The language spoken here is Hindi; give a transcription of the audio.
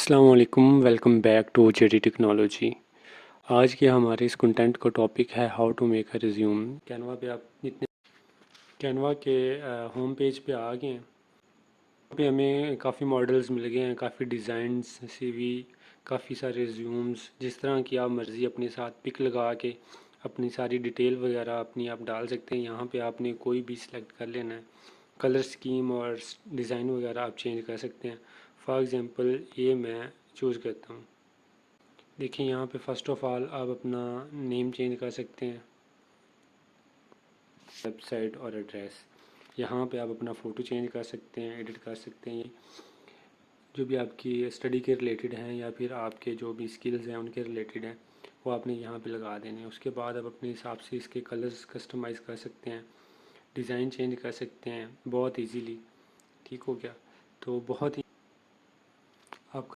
अस्सलाम वालेकुम, welcome back to JD technology. आज के हमारे इस कंटेंट का टॉपिक है how to make a resume. Canva पे आप इतने कैनवा के होम पेज पे आ गए हैं। यहाँ पे हमें काफ़ी मॉडल्स मिल गए हैं, काफ़ी डिज़ाइंस, सीवी, काफ़ी सारे रिज्यूम्स, जिस तरह की आप मर्ज़ी अपने साथ पिक लगा के अपनी सारी डिटेल वगैरह अपनी आप डाल सकते हैं। यहाँ पे आपने कोई भी सिलेक्ट कर लेना है। कलर स्कीम और डिज़ाइन वगैरह आप चेंज कर सकते हैं। फॉर एग्ज़ाम्पल ये मैं चूज़ करता हूँ। देखिए यहाँ पे फ़र्स्ट ऑफ़ ऑल आप अपना नेम चेंज कर सकते हैं, वेबसाइट और एड्रेस। यहाँ पे आप अपना फ़ोटो चेंज कर सकते हैं, एडिट कर सकते हैं। जो भी आपकी स्टडी के रिलेटेड हैं या फिर आपके जो भी स्किल्स हैं उनके रिलेटेड हैं वो आपने यहाँ पे लगा देने हैं। उसके बाद आप अपने हिसाब से इसके कलर्स कस्टमाइज़ कर सकते हैं, डिज़ाइन चेंज कर सकते हैं बहुत इजीली। ठीक हो गया। तो बहुत ही